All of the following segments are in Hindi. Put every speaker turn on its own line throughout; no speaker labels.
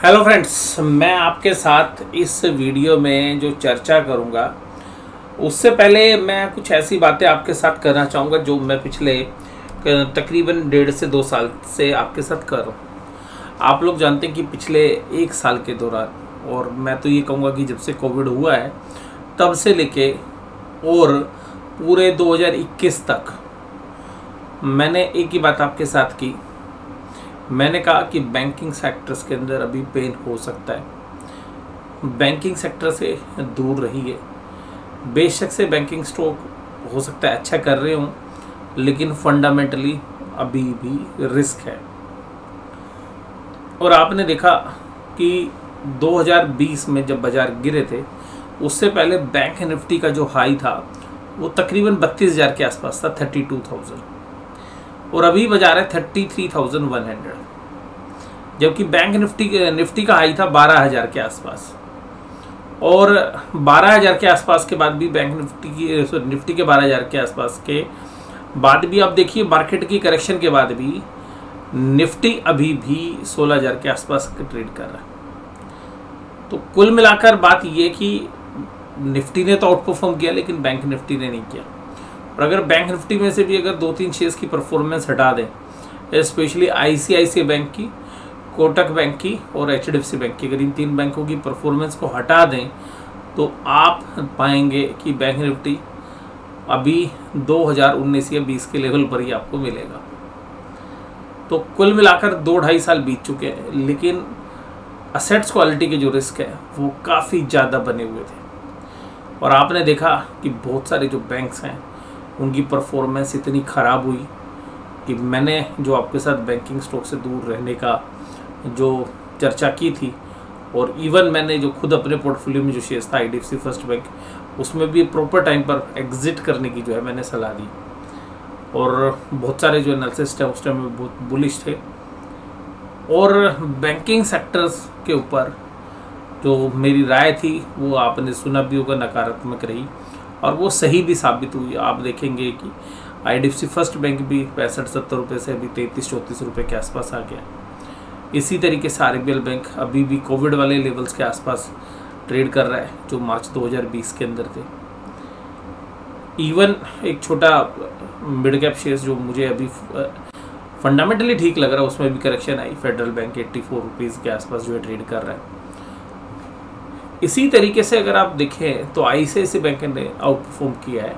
हेलो फ्रेंड्स, मैं आपके साथ इस वीडियो में जो चर्चा करूंगा उससे पहले मैं कुछ ऐसी बातें आपके साथ करना चाहूँगा जो मैं पिछले तकरीबन 1.5 से 2 साल से आपके साथ कर रहा हूँ। आप लोग जानते हैं कि पिछले 1 साल के दौरान, और मैं तो ये कहूँगा कि जब से कोविड हुआ है तब से लेके और पूरे 2021 तक मैंने एक ही बात आपके साथ की। मैंने कहा कि बैंकिंग सेक्टर्स के अंदर अभी पेन हो सकता है, बैंकिंग सेक्टर से दूर रहिए। बेशक से बैंकिंग स्टॉक हो सकता है अच्छा कर रहे हों, लेकिन फंडामेंटली अभी भी रिस्क है। और आपने देखा कि 2020 में जब बाजार गिरे थे उससे पहले बैंक निफ्टी का जो हाई था वो तकरीबन 32,000 के आसपास था, 32,000, और अभी बाजार है 33,100, जबकि बैंक निफ्टी का हाई था 12,000 के आसपास। और 12,000 के आसपास के बाद भी बैंक निफ्टी के 12,000 के आसपास के बाद भी आप देखिए मार्केट की करेक्शन के बाद भी निफ्टी अभी भी 16,000 के आसपास ट्रेड कर रहा है। तो कुल मिलाकर बात ये कि निफ्टी ने तो आउट परफॉर्म किया, लेकिन बैंक निफ्टी ने नहीं किया। और अगर बैंक निफ्टी में से भी अगर 2-3 शेयर्स की परफॉर्मेंस हटा दें, स्पेशली आईसीआईसीआई बैंक की, कोटक बैंक की और एचडीएफसी बैंक की, अगर इन 3 बैंकों की परफॉर्मेंस को हटा दें तो आप पाएंगे कि बैंक निफ्टी अभी 2019 या 20 के लेवल पर ही आपको मिलेगा। तो कुल मिलाकर 2-2.5 साल बीत चुके हैं, लेकिन असेट्स क्वालिटी के जो रिस्क है वो काफ़ी ज़्यादा बने हुए थे। और आपने देखा कि बहुत सारे जो बैंक्स हैं उनकी परफॉर्मेंस इतनी ख़राब हुई कि मैंने जो आपके साथ बैंकिंग स्टॉक से दूर रहने का जो चर्चा की थी, और इवन मैंने जो खुद अपने पोर्टफोलियो में जो शेयर्स था आईडीएफसी फर्स्ट बैंक, उसमें भी प्रॉपर टाइम पर एग्जिट करने की जो है मैंने सलाह दी। और बहुत सारे जो एनालिसिस्ट है उस टाइम में बहुत बुलिश थे। और बैंकिंग सेक्टर्स के ऊपर जो मेरी राय थी वो आपने सुना भी होगा, नकारात्मक रही, और वो सही भी साबित हुई। आप देखेंगे कि आईडीएफसी फर्स्ट बैंक भी 65-70 रुपये से अभी 33-34 रुपये के आसपास आ गया। इसी तरीके से आरबीएल बैंक अभी भी कोविड वाले लेवल्स के आसपास ट्रेड कर रहा है जो मार्च 2020 के अंदर थे। इवन एक छोटा मिड कैप शेयर्स जो मुझे अभी फंडामेंटली ठीक लग रहा है उसमें भी करेक्शन आई, फेडरल बैंक 84 रुपीज़ के आसपास जो है ट्रेड कर रहा है। इसी तरीके से अगर आप देखें तो आईसीआईसीआई बैंक ने आउट परफॉर्म किया है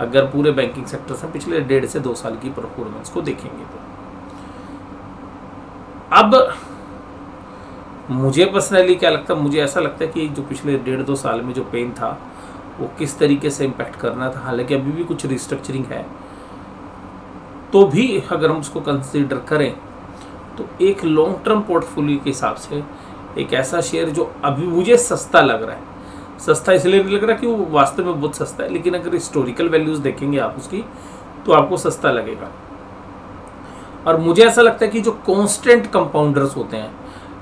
अगर पूरे बैंकिंग सेक्टर से पिछले 1.5 से 2 साल की परफॉर्मेंस को देखेंगे तो। अब मुझे पर्सनली क्या लगता है, मुझे ऐसा लगता है कि जो पिछले 1.5-2 साल में जो पेन था वो किस तरीके से इम्पैक्ट करना था। हालांकि अभी भी कुछ रिस्ट्रक्चरिंग है, तो भी अगर हम उसको कंसीडर करें तो एक लॉन्ग टर्म पोर्टफोलियो के हिसाब से एक ऐसा शेयर जो अभी मुझे सस्ता लग रहा है, सस्ता इसलिए नहीं लग रहा कि वो वास्तव में बहुत सस्ता है, लेकिन अगर हिस्टोरिकल वैल्यूज देखेंगे आप उसकी तो आपको सस्ता लगेगा। और मुझे ऐसा लगता है कि जो कांस्टेंट कंपाउंडर्स होते हैं,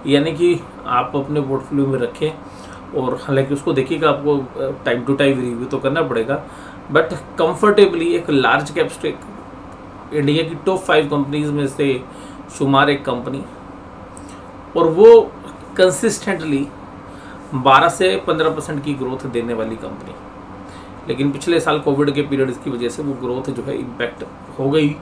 यानी कि आप अपने पोर्टफोलियो में रखें, और हालांकि उसको देखिएगा आपको टाइम टू टाइम रिव्यू तो करना पड़ेगा, बट कंफर्टेबली एक लार्ज कैप स्टॉक, इंडिया की टॉप 5 कंपनीज में से शुमार एक कंपनी, और वो कंसिस्टेंटली 12 से 15% की ग्रोथ देने वाली कंपनी। लेकिन पिछले साल कोविड के पीरियड की वजह से वो ग्रोथ जो है इम्पैक्ट हो गई,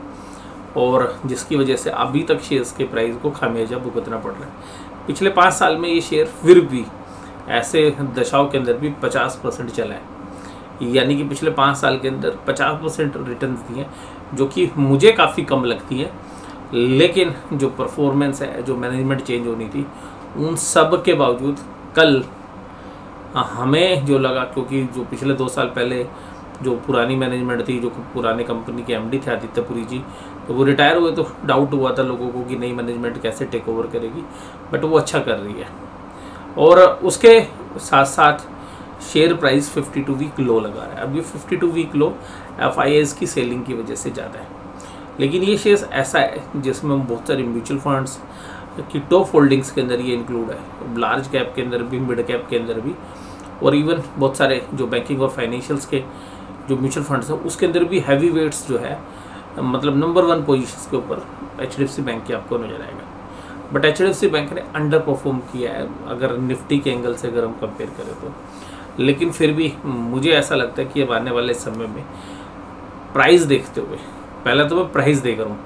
और जिसकी वजह से अभी तक शेयर्स के प्राइस को खामियाजा भुगतना पड़ रहा है। पिछले 5 साल में ये शेयर फिर भी ऐसे दशाओं के अंदर भी 50% चला है, यानी कि पिछले 5 साल के अंदर 50% रिटर्न दिए, जो कि मुझे काफ़ी कम लगती है। लेकिन जो परफॉर्मेंस है, जो मैनेजमेंट चेंज होनी थी, उन सब के बावजूद कल हमें जो लगा, क्योंकि जो पिछले 2 साल पहले जो पुरानी मैनेजमेंट थी, जो पुराने कंपनी के एमडी थे आदित्य पुरी जी, तो वो रिटायर हुए, तो डाउट हुआ था लोगों को कि नई मैनेजमेंट कैसे टेक ओवर करेगी, बट वो अच्छा कर रही है। और उसके साथ साथ शेयर प्राइस 52 वीक लो लगा रहा है। अभी 52 वीक लो एफआईआईज की सेलिंग की वजह से ज़्यादा है, लेकिन ये शेयर्स ऐसा है जिसमें बहुत सारे म्यूचुअल फंड्स की टॉप होल्डिंग्स के अंदर ये इंक्लूड है, लार्ज कैप के अंदर भी, मिड कैप के अंदर भी, और इवन बहुत सारे जो बैंकिंग और फाइनेंशियल्स के जो म्यूचुअल फंड्स हैं उसके अंदर भी हैवी वेट्स जो है, मतलब नंबर 1 पोजीशंस के ऊपर एचडीएफसी बैंक की आपको नजर आएगा। बट HDFC बैंक ने अंडर परफॉर्म किया है अगर निफ्टी के एंगल से अगर हम कंपेयर करें तो। लेकिन फिर भी मुझे ऐसा लगता है कि अब आने वाले समय में प्राइस देखते हुए, पहले तो मैं प्राइस देख रहा हूँ,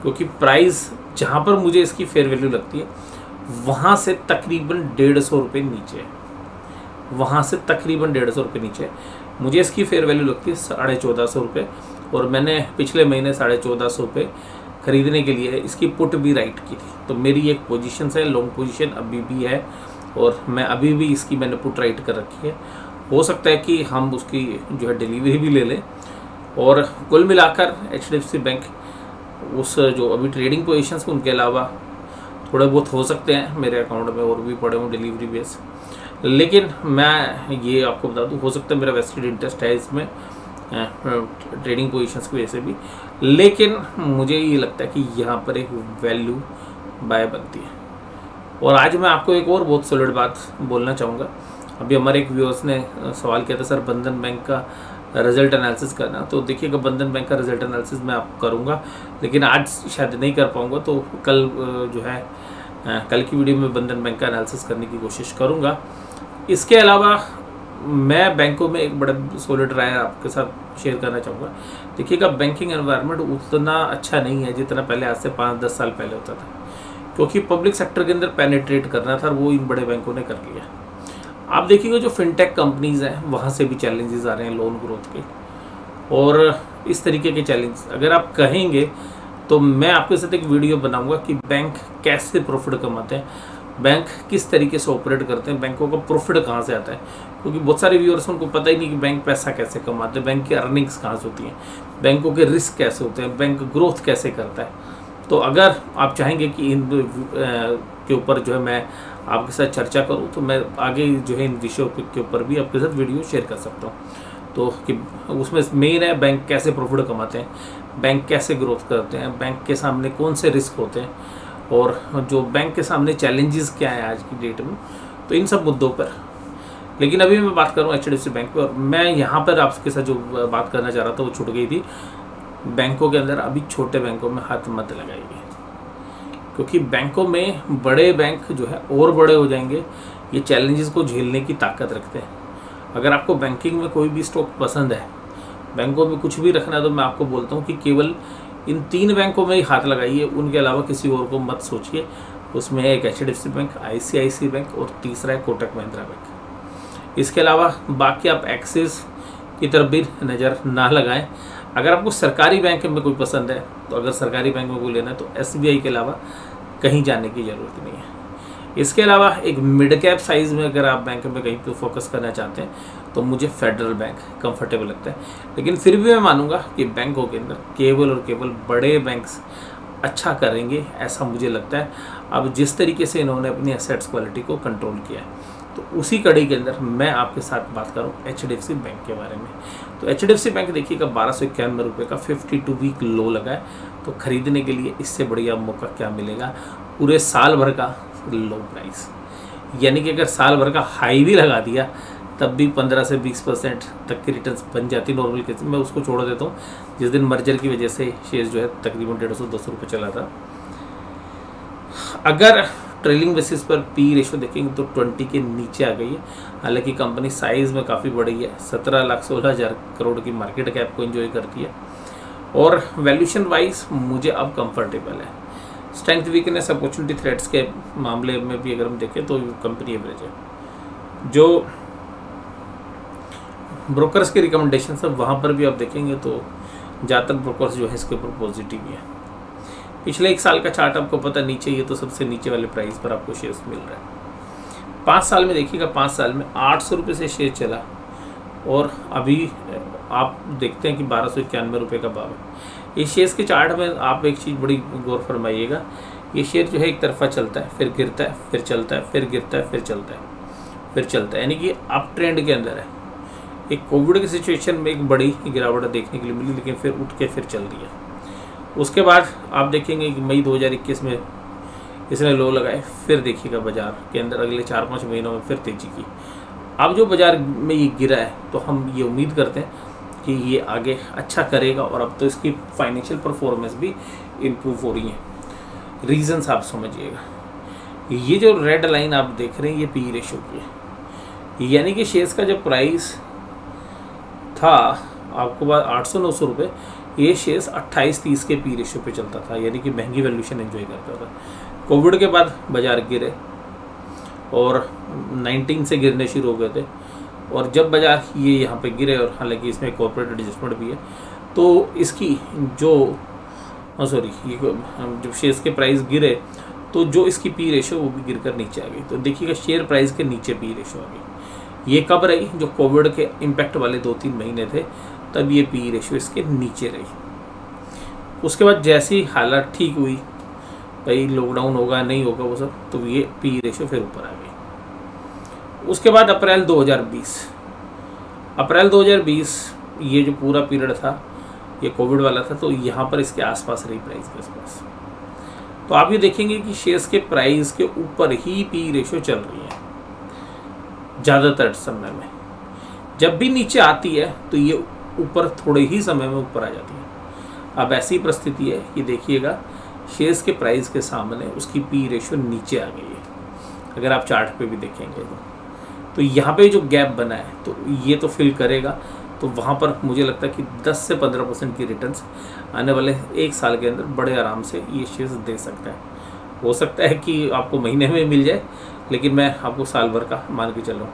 क्योंकि प्राइस जहाँ पर मुझे इसकी फेयर वैल्यू लगती है वहाँ से तकरीबन 150 रुपये नीचे है, वहाँ से तकरीबन 150 रुपये नीचे है। मुझे इसकी फेयर वैल्यू लगती है 1450 रुपये, और मैंने पिछले महीने 1450 रुपये खरीदने के लिए इसकी पुट भी राइट की थी। तो मेरी एक पोजीशन है, लॉन्ग पोजीशन अभी भी है, और मैं अभी भी इसकी मैंने पुट राइट कर रखी है। हो सकता है कि हम उसकी जो है डिलीवरी भी ले लें, और कुल मिलाकर HDFC बैंक उस जो अभी ट्रेडिंग पोजीशंस उनके अलावा थोड़े बहुत हो सकते हैं मेरे अकाउंट में और भी पड़े हों डिलीवरी बेस। लेकिन मैं ये आपको बता दूं, हो सकता है मेरा वेस्टेड इंटरेस्ट है इसमें ट्रेडिंग पोजीशंस की वजह से भी, लेकिन मुझे ये लगता है कि यहाँ पर एक वैल्यू बाय बनती है। और आज मैं आपको एक और बहुत सॉलिड बात बोलना चाहूँगा। अभी हमारे एक व्यूअर्स ने सवाल किया था, सर बंधन बैंक का रिजल्ट एनालिसिस करना। तो देखिएगा, बंधन बैंक का रिजल्ट एनालिसिस मैं आप करूँगा, लेकिन आज शायद नहीं कर पाऊँगा। तो कल जो है कल की वीडियो में बंधन बैंक का एनालिसिस करने की कोशिश करूँगा। इसके अलावा मैं बैंकों में एक बड़ा सॉलिड राय आपके साथ शेयर करना चाहूँगा। देखिएगा, बैंकिंग एनवायरनमेंट उतना अच्छा नहीं है जितना पहले, आज से 5-10 साल पहले होता था, क्योंकि पब्लिक सेक्टर के अंदर पेनिट्रेट करना था, वो इन बड़े बैंकों ने कर लिया। आप देखिएगा जो फिनटेक कंपनीज हैं वहाँ से भी चैलेंजेस आ रहे हैं लोन ग्रोथ के, और इस तरीके के चैलेंज अगर आप कहेंगे तो मैं आपके साथ एक वीडियो बनाऊंगा कि बैंक कैसे प्रॉफिट कमाते हैं, बैंक किस तरीके से ऑपरेट करते हैं, बैंकों का प्रॉफिट कहाँ से आता है। क्योंकि बहुत सारे व्यूअर्स उनको पता ही नहीं कि बैंक पैसा कैसे कमाते हैं, बैंक की अर्निंग्स कहाँ से होती हैं, बैंकों के रिस्क कैसे होते हैं, बैंक ग्रोथ कैसे करता है। तो अगर आप चाहेंगे कि इन के ऊपर जो है मैं आपके साथ चर्चा करूं, तो मैं आगे जो है इन विषयों के ऊपर भी आपके साथ वीडियो शेयर कर सकता हूं। तो कि उसमें मेन है बैंक कैसे प्रॉफिट कमाते हैं, बैंक कैसे ग्रोथ करते हैं, बैंक के सामने कौन से रिस्क होते हैं, और जो बैंक के सामने चैलेंजेस क्या है आज की डेट में, तो इन सब मुद्दों पर। लेकिन अभी मैं बात कर रहा हूँ HDFC बैंक पर, और मैं यहाँ पर आपके साथ जो बात करना चाह रहा था वो छूट गई थी। बैंकों के अंदर अभी छोटे बैंकों में हाथ मत लगाइए, क्योंकि बैंकों में बड़े बैंक जो है और बड़े हो जाएंगे, ये चैलेंजेस को झेलने की ताकत रखते हैं। अगर आपको बैंकिंग में कोई भी स्टॉक पसंद है, बैंकों में कुछ भी रखना है, तो मैं आपको बोलता हूँ कि केवल इन 3 बैंकों में ही हाथ लगाइए, उनके अलावा किसी और को मत सोचिए। उसमें है एक HDFC बैंक, ICICI बैंक, और तीसरा है कोटक महिंद्रा बैंक। इसके अलावा बाकी आप एक्सिस की तरफ भी नज़र ना लगाएं। अगर आपको सरकारी बैंक में कोई पसंद है, तो अगर सरकारी बैंक में कोई लेना है तो SBI के अलावा कहीं जाने की ज़रूरत नहीं है। इसके अलावा एक मिड कैप साइज़ में अगर आप बैंक में कहीं पे फोकस करना चाहते हैं, तो मुझे फेडरल बैंक कंफर्टेबल लगता है। लेकिन फिर भी मैं मानूंगा कि बैंकों के अंदर केवल और केवल बड़े बैंक्स अच्छा करेंगे, ऐसा मुझे लगता है। अब जिस तरीके से इन्होंने अपनी एसेट्स क्वालिटी को कंट्रोल किया है, तो उसी कड़ी के अंदर मैं आपके साथ बात करूं HDFC बैंक के बारे में। तो HDFC बैंक देखिएगा 1291 रुपये का 52 वीक लो लगा है। तो खरीदने के लिए इससे बढ़िया मौका क्या मिलेगा, पूरे साल भर का लो प्राइस। यानी कि अगर साल भर का हाई भी लगा दिया तब भी 15 से 20% तक की रिटर्न्स बन जाती नॉर्मल केस में। मैं उसको छोड़ देता हूँ, जिस दिन मर्जर की वजह से शेयर जो है तकरीबन 150-200 रुपये चला था। अगर ट्रेलिंग बेसिस पर पी रेशो देखेंगे तो 20 के नीचे आ गई है। हालांकि कंपनी साइज़ में काफ़ी बड़ी है, 17,16,000 करोड़ की मार्केट कैप को एंजॉय करती है, और वैल्यूशन वाइज मुझे अब कंफर्टेबल है। स्ट्रेंथ वीकनेस अपॉर्चुनिटी थ्रेट्स के मामले में भी अगर हम देखें तो कंपनी एवरेज है। जो ब्रोकर्स के रिकमेंडेशन है वहाँ पर भी आप देखेंगे तो ज़्यादातर ब्रोकर्स जो है इसके ऊपर पॉजिटिव ही है। पिछले 1 साल का चार्ट आपको पता नीचे, ये तो सबसे नीचे वाले प्राइस पर आपको शेयर्स मिल रहा है। 5 साल में देखिएगा, 5 साल में 800 रुपये से शेयर चला, और अभी आप देखते हैं कि 1291 रुपये का भाव है। इस शेयर्स के चार्ट में आप एक चीज़ बड़ी गौर फरमाइएगा, ये शेयर जो है एक तरफा चलता है, फिर गिरता है, फिर चलता है, फिर गिरता है, फिर चलता है, फिर चलता है, यानी कि अप ट्रेंड के अंदर है। एक कोविड की सिचुएशन में एक बड़ी गिरावट देखने के लिए मिली, लेकिन फिर उठ के फिर चल रही है। उसके बाद आप देखेंगे कि मई 2021 में इसने लो लगाए, फिर देखिएगा बाजार के अंदर अगले 4-5 महीनों में फिर तेजी की। अब जो बाजार में ये गिरा है, तो हम ये उम्मीद करते हैं कि ये आगे अच्छा करेगा, और अब तो इसकी फाइनेंशियल परफॉर्मेंस भी इम्प्रूव हो रही है। रीजंस आप समझिएगा, ये जो रेड लाइन आप देख रहे हैं ये पी रेशो की है, यानी कि शेयर्स का जो प्राइस था आपको बात 800-900 रुपये, ये शेयर्स 28-30 के पी रेशो पे चलता था, यानी कि महंगी वैल्यूएशन एंजॉय करता था। कोविड के बाद बाजार गिरे और 19 से गिरने शुरू हो गए थे, और जब बाजार ये यहाँ पे गिरे, और हालांकि इसमें कॉर्पोरेट एडजस्टमेंट भी है, तो इसकी जो ये जब शेयर्स के प्राइस गिरे तो जो इसकी पी रेशो वो भी गिरकर नीचे आ गई। तो देखिएगा शेयर प्राइस के नीचे पी रेशो आ गई। ये कब रही? जो कोविड के इम्पैक्ट वाले 2-3 महीने थे, तब ये पी रेशो इसके नीचे रही। उसके बाद जैसी हालत ठीक हुई, भाई लॉकडाउन होगा नहीं होगा वो सब, तो ये पी रेशो फिर ऊपर आ गई। उसके बाद अप्रैल 2020 ये जो पूरा पीरियड था ये कोविड वाला था, तो यहाँ पर इसके आसपास रही प्राइस के आसपास। तो आप ये देखेंगे कि शेयर्स के प्राइस के ऊपर ही पी रेशो चल रही है ज़्यादातर समय में। जब भी नीचे आती है तो ये ऊपर थोड़े ही समय में ऊपर आ जाती है। अब ऐसी परिस्थिति है कि देखिएगा शेयर्स के प्राइस के सामने उसकी पी रेशो नीचे आ गई है। अगर आप चार्ट पे भी देखेंगे तो यहाँ पे जो गैप बना है तो ये तो फिल करेगा, तो वहाँ पर मुझे लगता है कि 10 से 15% की रिटर्न्स आने वाले 1 साल के अंदर बड़े आराम से ये शेयर्स दे सकता है। हो सकता है कि आपको महीने में मिल जाए, लेकिन मैं आपको साल भर का मान के चल रहा हूँ।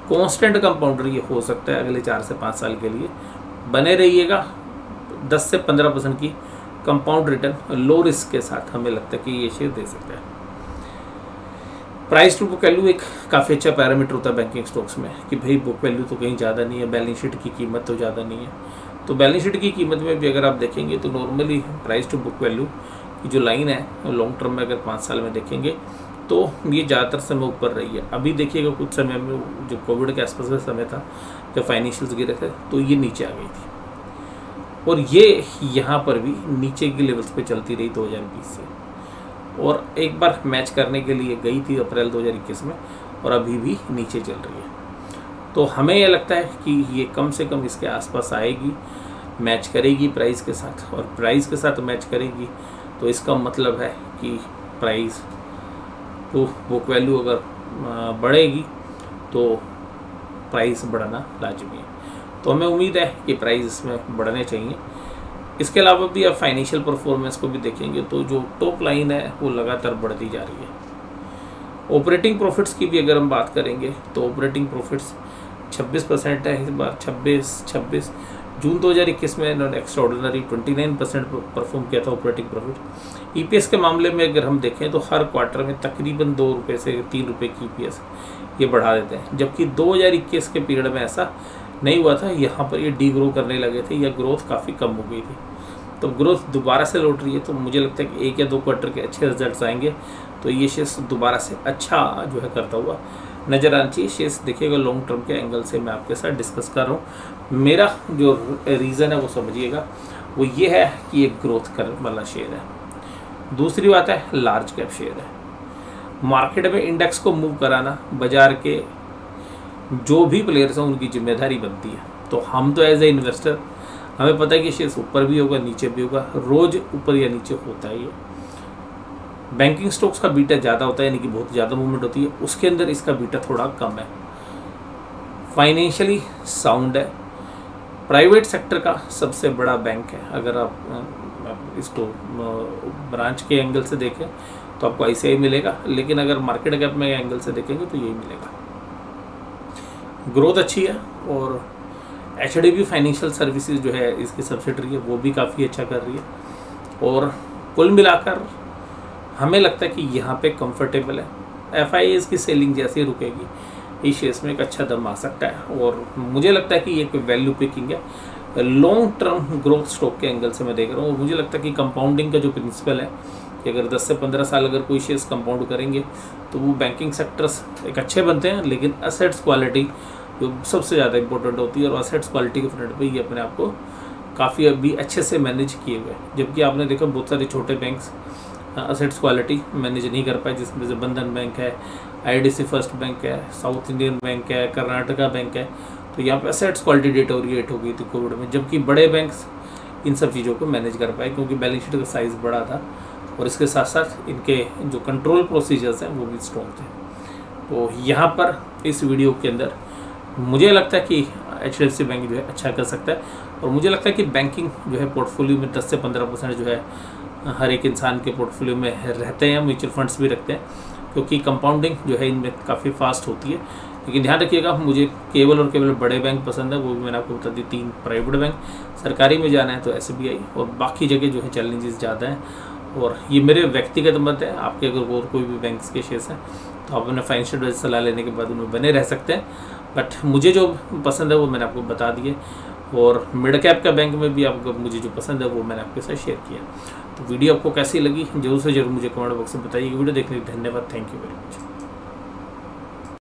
कॉन्स्टेंट कंपाउंडर ये हो सकता है अगले 4 से 5 साल के लिए। बने रहिएगा, 10 से 15% की कंपाउंड रिटर्न लो रिस्क के साथ हमें लगता है कि ये शेयर दे सकता है। प्राइस टू बुक वैल्यू एक काफ़ी अच्छा पैरामीटर होता है बैंकिंग स्टॉक्स में, कि भाई बुक वैल्यू तो कहीं ज़्यादा नहीं है, बैलेंस शीट की कीमत तो ज़्यादा नहीं है। तो बैलेंस शीट की कीमत में भी अगर आप देखेंगे तो normally price to book value की जो लाइन है वो लॉन्ग टर्म में अगर 5 साल में देखेंगे तो ये ज़्यादातर समय ऊपर रही है। अभी देखिएगा कुछ समय में जो कोविड के आसपास का समय था, जब फाइनेंशियल्स गिरे थे, तो ये नीचे आ गई थी, और ये यहाँ पर भी नीचे की लेवल्स पे चलती रही 2020 से, और एक बार मैच करने के लिए गई थी अप्रैल 2021 में, और अभी भी नीचे चल रही है। तो हमें यह लगता है कि ये कम से कम इसके आसपास आएगी, मैच करेगी प्राइस के साथ, और प्राइस के साथ मैच करेगी तो इसका मतलब है कि प्राइस तो बुक वैल्यू अगर बढ़ेगी तो प्राइस बढ़ना लाजमी है। तो हमें उम्मीद है कि प्राइस इसमें बढ़ने चाहिए। इसके अलावा भी आप फाइनेंशियल परफॉर्मेंस को भी देखेंगे तो जो टॉप लाइन है वो लगातार बढ़ती जा रही है। ऑपरेटिंग प्रॉफिट्स की भी अगर हम बात करेंगे तो ऑपरेटिंग प्रॉफिट्स 26% है इस बार, 26 जून 2021 में इन्होंने एक्स्ट्राऑर्डिनरी 29% परफॉर्म किया था ऑपरेटिंग प्रॉफिट। ईपीएस के मामले में अगर हम देखें तो हर क्वार्टर में तकरीबन 2 रुपये से 3 रुपये की ईपीएस ये बढ़ा देते हैं, जबकि 2021 के पीरियड में ऐसा नहीं हुआ था। यहाँ पर ये डी ग्रो करने लगे थे, या ग्रोथ काफ़ी कम हो गई थी। तो ग्रोथ दोबारा से लौट रही है, तो मुझे लगता है कि 1 या 2 क्वार्टर के अच्छे रिजल्ट्स आएंगे तो ये शेयर्स दोबारा से अच्छा जो है करता हुआ नज़र आना चाहिए। शेयर्स देखिएगा लॉन्ग टर्म के एंगल से मैं आपके साथ डिस्कस कर रहा हूँ। मेरा जो रीज़न है वो समझिएगा, वो ये है कि ये ग्रोथ कर वाला शेयर है। दूसरी बात है लार्ज कैप शेयर है। मार्केट में इंडेक्स को मूव कराना बाजार के जो भी प्लेयर्स हैं उनकी जिम्मेदारी बनती है। तो हम तो एज ए इन्वेस्टर हमें पता है कि शेयर ऊपर भी होगा नीचे भी होगा, रोज ऊपर या नीचे होता है। ये बैंकिंग स्टॉक्स का बीटा ज़्यादा होता है, यानी कि बहुत ज़्यादा मूवमेंट होती है, उसके अंदर इसका बीटा थोड़ा कम है। फाइनेंशियली साउंड है, प्राइवेट सेक्टर का सबसे बड़ा बैंक है। अगर आप इसको ब्रांच के एंगल से देखें तो आपको ऐसे ही मिलेगा, लेकिन अगर मार्केट कैप में एंगल से देखेंगे तो यही मिलेगा। ग्रोथ अच्छी है, और एचडीबी फाइनेंशियल सर्विसेज जो है इसकी सब्सिडरी है वो भी काफ़ी अच्छा कर रही है, और कुल मिलाकर हमें लगता है कि यहाँ पे कंफर्टेबल है। एफआईएस की सेलिंग जैसे ही रुकेगी इस शेयर्स में एक अच्छा दम आ सकता है, और मुझे लगता है कि ये वैल्यू पिकिंग है। लॉन्ग टर्म ग्रोथ स्टॉक के एंगल से मैं देख रहा हूँ, और मुझे लगता है कि कंपाउंडिंग का जो प्रिंसिपल है कि अगर 10 से 15 साल अगर कोई शेयर्स कंपाउंड करेंगे तो वो बैंकिंग सेक्टर्स एक अच्छे बनते हैं, लेकिन असेट्स क्वालिटी जो सबसे ज़्यादा इंपॉर्टेंट होती है, और असेट्स क्वालिटी के फ्रंट पे ये अपने आप को काफ़ी अभी अच्छे से मैनेज किए हुए हैं। जबकि आपने देखा बहुत सारे छोटे बैंक्स असेट्स क्वालिटी मैनेज नहीं कर पाए, जिसमें से बंधन बैंक है, आईडीसी फर्स्ट बैंक है, साउथ इंडियन बैंक है, कर्नाटका बैंक है। तो यहाँ पे असेट्स क्वालिटी डिटोरिएट हो गई थी कोविड में, जबकि बड़े बैंक्स इन सब चीज़ों को मैनेज कर पाए क्योंकि बैलेंस शीट का साइज़ बड़ा था, और इसके साथ साथ इनके जो कंट्रोल प्रोसीजर्स हैं वो भी स्ट्रॉन्ग थे। तो यहाँ पर इस वीडियो के अंदर मुझे लगता है कि HDFC बैंक जो है अच्छा कर सकता है, और मुझे लगता है कि बैंकिंग जो है पोर्टफोलियो में 10 से 15% जो है हर एक इंसान के पोर्टफोलियो में रहते हैं। म्यूचुअल फंड्स भी रखते हैं, क्योंकि कंपाउंडिंग जो है इनमें काफ़ी फास्ट होती है। लेकिन ध्यान रखिएगा, मुझे केवल और केवल बड़े बैंक पसंद है, वो भी मैंने आपको बता दी 3 प्राइवेट बैंक, सरकारी में जाना है तो SBI, और बाकी जगह जो है चैलेंजेस ज़्यादा हैं। और ये मेरे व्यक्तिगत मत है, आपके अगर और कोई भी बैंक के शेयर्स हैं तो आप अपने फाइनेंशियल एडवाइजर सलाह लेने के बाद उनमें बने रह सकते हैं। बट मुझे जो पसंद है वो मैंने आपको बता दिए, और मिड कैप का बैंक में भी आपको मुझे जो पसंद है वो मैंने आपके साथ शेयर किया। तो वीडियो आपको कैसी लगी जरूर से जरूर मुझे कमेंट बॉक्स में बताइए। वीडियो देखने के लिए धन्यवाद। Thank you very much.